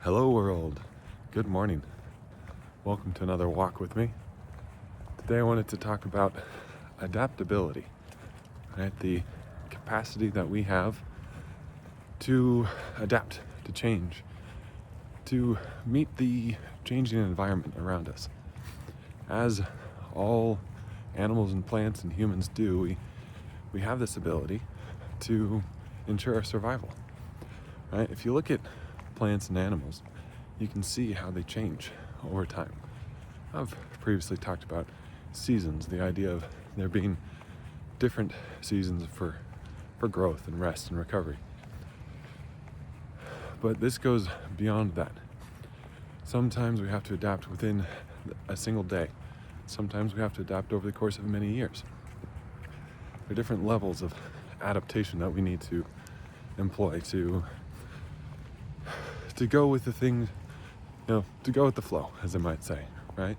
Hello world, good morning. Welcome to another walk with me. Today I wanted to talk about adaptability, right? The capacity that we have to adapt, to change, to meet the changing environment around us. As all animals and plants and humans do, we have this ability to ensure our survival, right? If you look at plants and animals, you can see how they change over time. I've previously talked about seasons, the idea of there being different seasons for growth and rest and recovery. But this goes beyond that. Sometimes we have to adapt within a single day. Sometimes we have to adapt over the course of many years. There are different levels of adaptation that we need to employ to go with the things, to go with the flow, as I might say, right?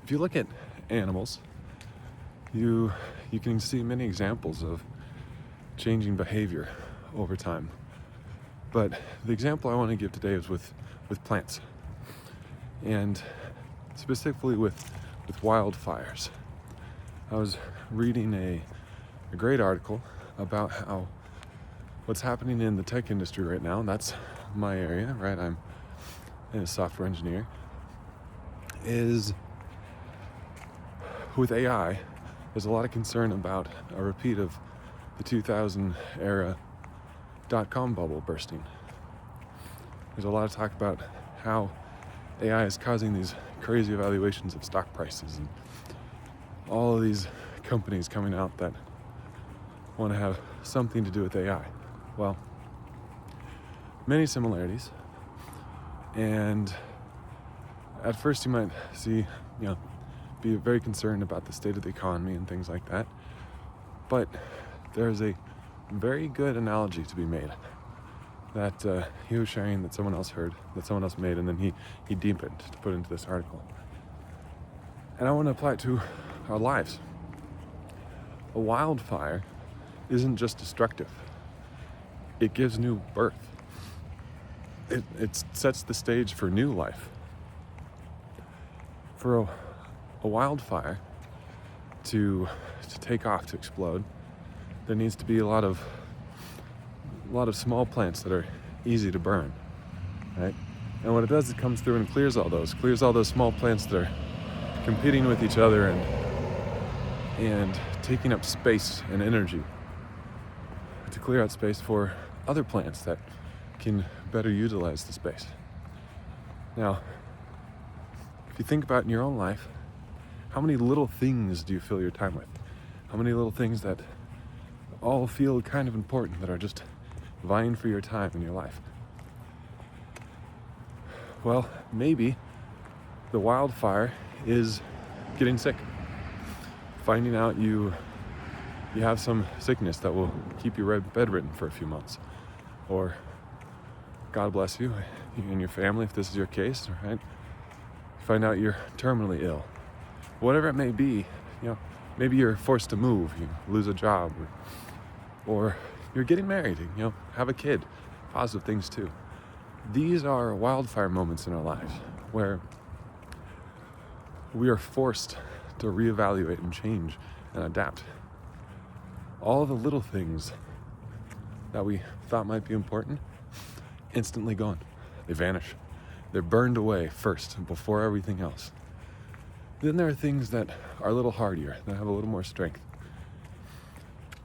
If you look at animals, you can see many examples of changing behavior over time. But the example I want to give today is with plants, and specifically with wildfires. I was reading a great article about how what's happening in the tech industry right now, and that's my area, right? I'm a software engineer, is with AI, there's a lot of concern about a repeat of the 2000 era .com bubble bursting. There's a lot of talk about how AI is causing these crazy evaluations of stock prices and all of these companies coming out that want to have something to do with AI. Well, many similarities, and at first you might see, be very concerned about the state of the economy and things like that, but there's a very good analogy to be made that he was sharing, that someone else heard, that someone else made, and then he deepened to put into this article. And I want to apply it to our lives. A wildfire isn't just destructive. It gives new birth. It sets the stage for new life. For a wildfire to take off, to explode, there needs to be a lot of small plants that are easy to burn, right? And what it does, it comes through and clears all those small plants that are competing with each other and taking up space and energy, to clear out space for other plants that can better utilize the space. Now, if you think about in your own life, how many little things do you fill your time with? How many little things that all feel kind of important, that are just vying for your time in your life? Well, maybe the wildfire is getting sick. Finding out you have some sickness that will keep you bedridden for a few months. Or, God bless you and your family if this is your case, right? Find out you're terminally ill. Whatever it may be, maybe you're forced to move, you lose a job, or you're getting married, have a kid. Positive things too. These are wildfire moments in our lives where we are forced to reevaluate and change and adapt. All the little things that we thought might be important, instantly gone. They vanish. They're burned away first, before everything else. Then there are things that are a little hardier, that have a little more strength.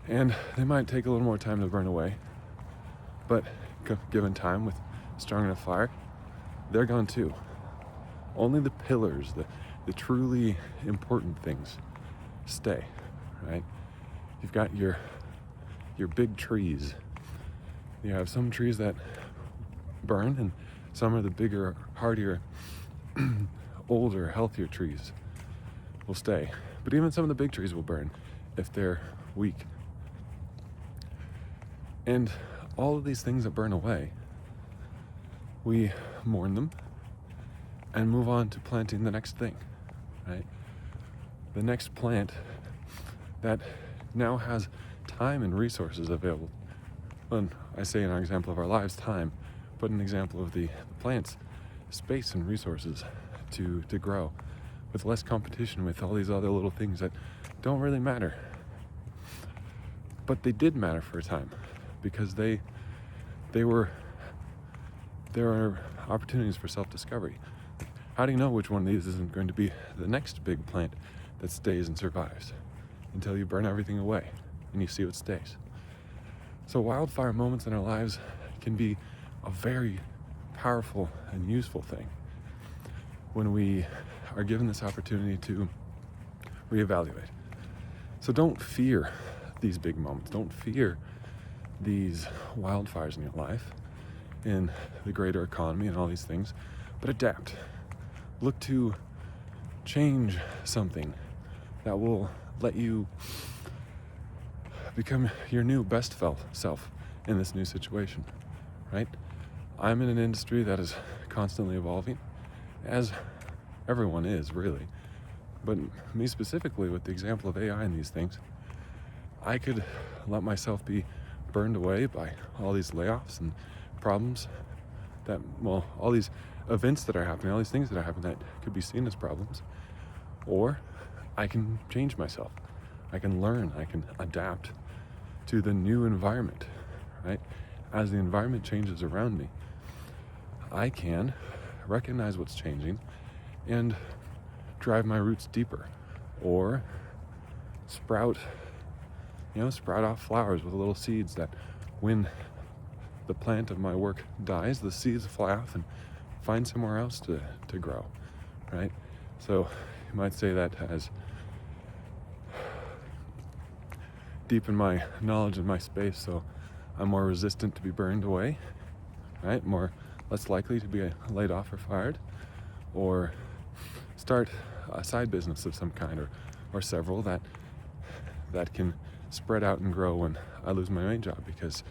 And they might take a little more time to burn away, but given time with strong enough fire, they're gone too. Only the pillars, the truly important things stay, right? You've got your big trees. You have some trees that burn, and some are the bigger, hardier, older, healthier trees will stay. But even some of the big trees will burn if they're weak. And all of these things that burn away, we mourn them and move on to planting the next thing, right? The next plant that now has time and resources available. When I say in our example of our lives, time, but an example of the plants, space and resources to grow with less competition with all these other little things that don't really matter. But they did matter for a time because there are opportunities for self-discovery. How do you know which one of these isn't going to be the next big plant that stays and survives until you burn everything away and you see what stays? So wildfire moments in our lives can be a very powerful and useful thing when we are given this opportunity to reevaluate. So don't fear these big moments. Don't fear these wildfires in your life, in the greater economy and all these things, but adapt. Look to change something that will let you become your new best self in this new situation, right? I'm in an industry that is constantly evolving, as everyone is, really. But me specifically, with the example of AI and these things, I could let myself be burned away by all these layoffs and problems that, well, all these events that are happening, all these things that are happening that could be seen as problems. Or I can change myself. I can learn, I can adapt to the new environment, right? As the environment changes around me, I can recognize what's changing and drive my roots deeper, or sprout off flowers with little seeds that when the plant of my work dies, the seeds fly off and find somewhere else to grow, right? So you might say that as deepen my knowledge of my space, so I'm more resistant to be burned away, right? Less likely to be laid off or fired, or start a side business of some kind or several that can spread out and grow when I lose my main job. Because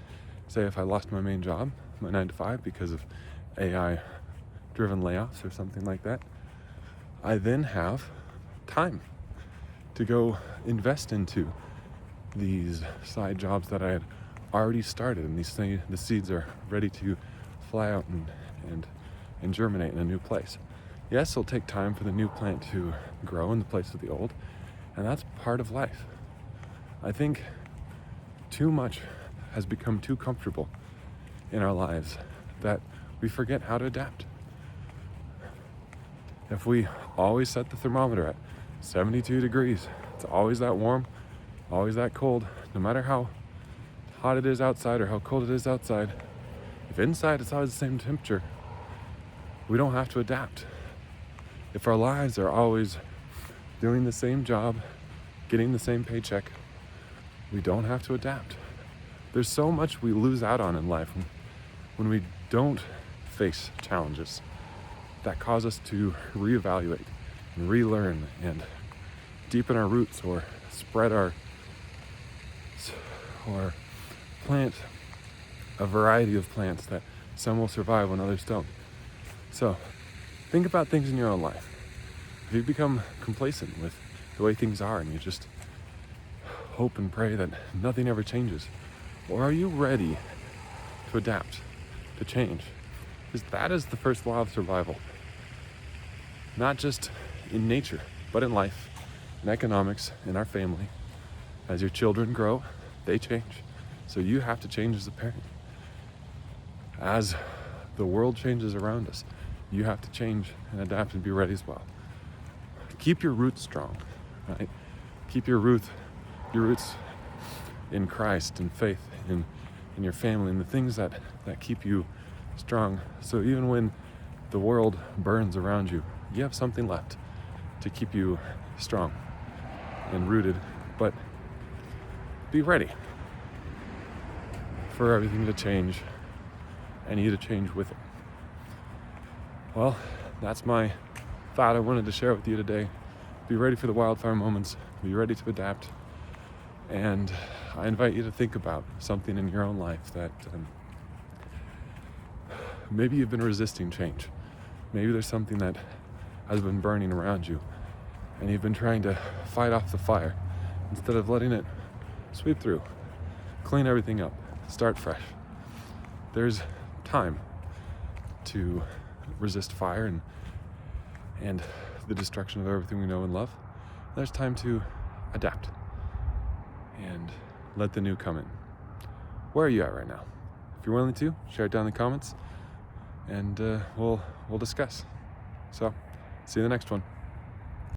say if I lost my main job, my 9 to 5, because of AI driven layoffs or something like that, I then have time to go invest into these side jobs that I had already started, and the seeds are ready to fly out and germinate in a new place. Yes, it'll take time for the new plant to grow in the place of the old, and that's part of life. I think too much has become too comfortable in our lives that we forget how to adapt. If we always set the thermometer at 72 degrees, it's always that warm, always that cold, no matter how hot it is outside or how cold it is outside, if inside it's always the same temperature, we don't have to adapt. If our lives are always doing the same job, getting the same paycheck, we don't have to adapt. There's so much we lose out on in life when we don't face challenges that cause us to reevaluate and relearn and deepen our roots, or spread or plant a variety of plants that some will survive when others don't. So think about things in your own life. If you become complacent with the way things are and you just hope and pray that nothing ever changes, or are you ready to adapt, to change? Because that is the first law of survival. Not just in nature, but in life, in economics, in our family. As your children grow, they change. So you have to change as a parent. As the world changes around us, you have to change and adapt and be ready as well. Keep your roots strong, right? Keep your roots in Christ and faith, in your family, and the things that keep you strong. So even when the world burns around you, you have something left to keep you strong and rooted. But be ready for everything to change and you to change with it. Well, that's my thought I wanted to share with you today. Be ready for the wildfire moments. Be ready to adapt. And I invite you to think about something in your own life that maybe you've been resisting change. Maybe there's something that has been burning around you and you've been trying to fight off the fire instead of letting it sweep through, clean everything up, start fresh. There's time to resist fire and the destruction of everything we know and love. There's time to adapt and let the new come in. Where are you at right now? If you're willing to, share it down in the comments, and we'll discuss. So, see you in the next one.